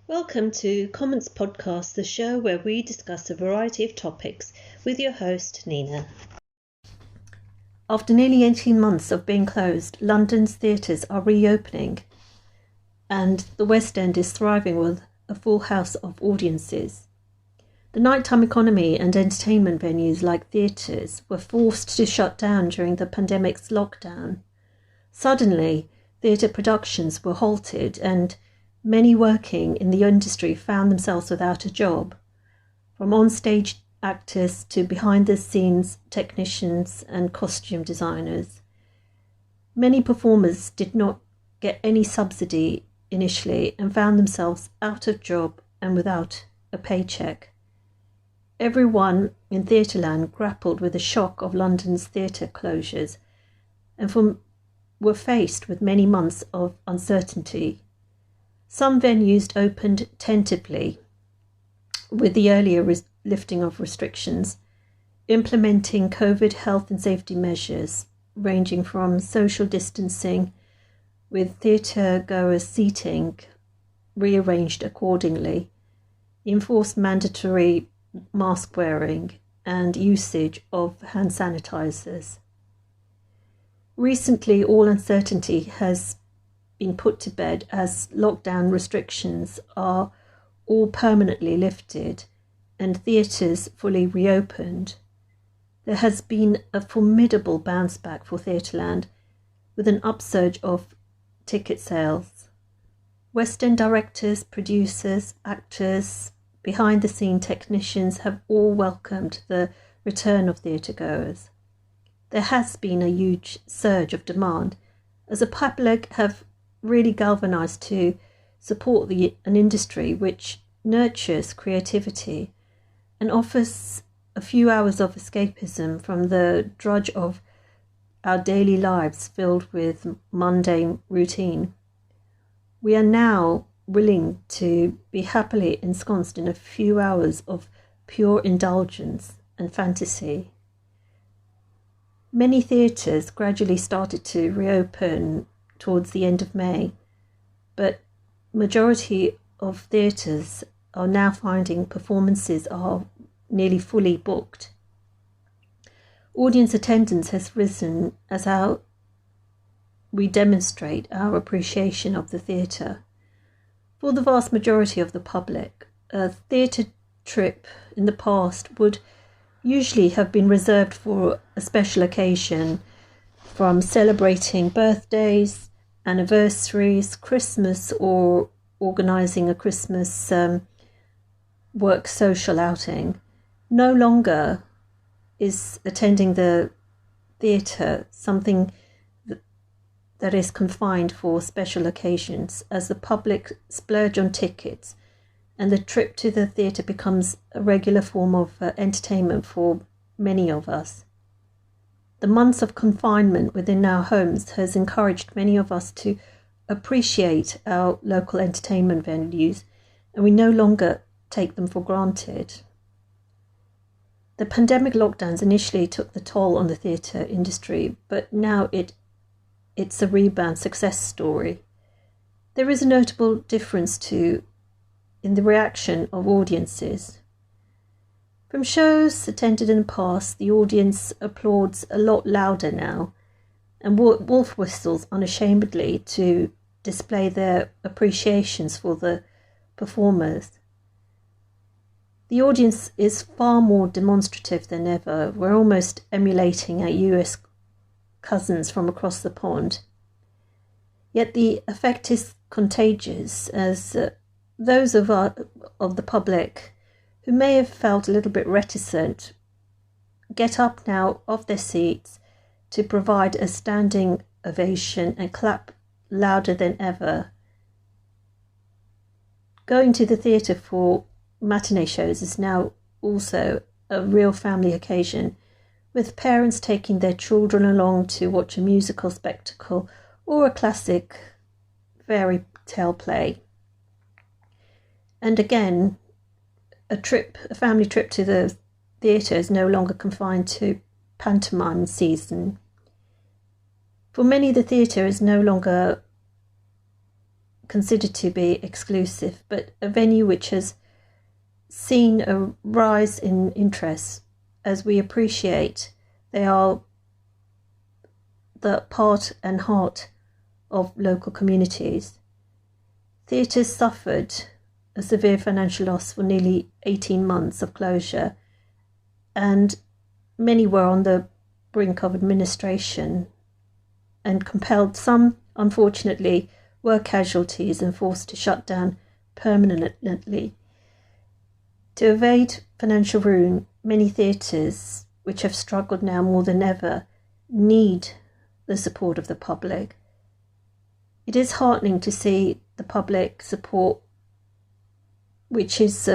Welcome to Comments Podcast, the show where we discuss a variety of topics with your host, Nina. After nearly 18 months of being closed, London's theatres are reopening and the West End is thriving with a full house of audiences. The nighttime economy and entertainment venues like theatres were forced to shut down during the pandemic's lockdown. Suddenly, theatre productions were halted and many working in the industry found themselves without a job, from on-stage actors to behind-the-scenes technicians and costume designers. Many performers did not get any subsidy initially and found themselves out of job and without a paycheck. Everyone in Theatreland grappled with the shock of London's theatre closures and were faced with many months of uncertainty. Some venues opened tentatively with the earlier lifting of restrictions, implementing COVID health and safety measures ranging from social distancing with theatregoers seating rearranged accordingly, enforced mandatory mask wearing and usage of hand sanitizers. Recently, all uncertainty has been put to bed as lockdown restrictions are all permanently lifted and theatres fully reopened. There has been a formidable bounce back for Theatreland with an upsurge of ticket sales. West End directors, producers, actors, behind-the-scene technicians have all welcomed the return of theatregoers. There has been a huge surge of demand as the public have really galvanised to support an industry which nurtures creativity and offers a few hours of escapism from the drudge of our daily lives filled with mundane routine. We are now willing to be happily ensconced in a few hours of pure indulgence and fantasy. Many theatres gradually started to reopen towards the end of May, but majority of theatres are now finding performances are nearly fully booked. Audience attendance has risen as we demonstrate our appreciation of the theatre. For the vast majority of the public, a theatre trip in the past would usually have been reserved for a special occasion, from celebrating birthdays, anniversaries, Christmas, or organising a Christmas work social outing. No longer is attending the theatre something that is confined for special occasions, as the public splurge on tickets and the trip to the theatre becomes a regular form of entertainment for many of us. The months of confinement within our homes has encouraged many of us to appreciate our local entertainment venues, and we no longer take them for granted. The pandemic lockdowns initially took the toll on the theatre industry, but now it's a rebound success story. There is a notable difference in the reaction of audiences. From shows attended in the past, the audience applauds a lot louder now and wolf whistles unashamedly to display their appreciations for the performers. The audience is far more demonstrative than ever. We're almost emulating our US cousins from across the pond. Yet the effect is contagious, as those of the public who may have felt a little bit reticent get up now off their seats to provide a standing ovation and clap louder than ever. Going to the theatre for matinee shows is now also a real family occasion, with parents taking their children along to watch a musical spectacle or a classic fairy tale play. And again, a family trip to the theatre is no longer confined to pantomime season. For many, the theatre is no longer considered to be exclusive, but a venue which has seen a rise in interest as we appreciate they are the part and heart of local communities. Theatres suffered a severe financial loss for nearly 18 months of closure, and many were on the brink of administration and compelled. Some, unfortunately, were casualties and forced to shut down permanently. To evade financial ruin, many theatres, which have struggled now more than ever, need the support of the public. It is heartening to see the public support, which is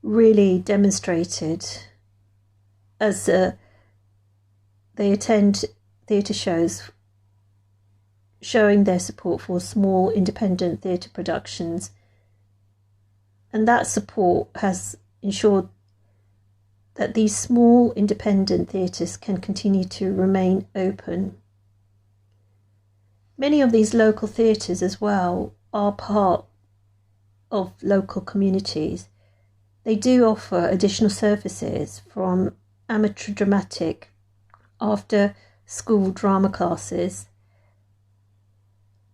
really demonstrated as they attend theatre shows, showing their support for small independent theatre productions. And that support has ensured that these small independent theatres can continue to remain open. Many of these local theatres as well are part of local communities. They do offer additional services from amateur dramatic, after school drama classes,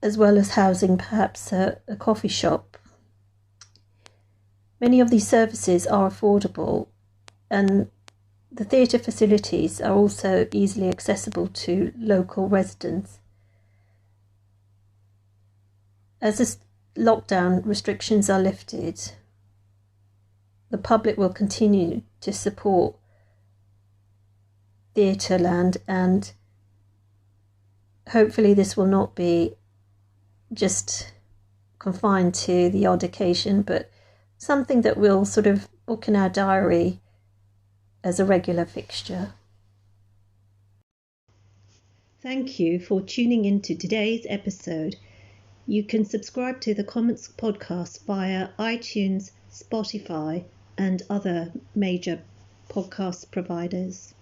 as well as housing perhaps a coffee shop. Many of these services are affordable, and the theatre facilities are also easily accessible to local residents. As the lockdown restrictions are lifted, the public will continue to support Theatreland, and hopefully this will not be just confined to the odd occasion, but something that we'll sort of book in our diary as a regular fixture. Thank you for tuning into today's episode. You can subscribe to the Commons podcast via iTunes, Spotify, and other major podcast providers.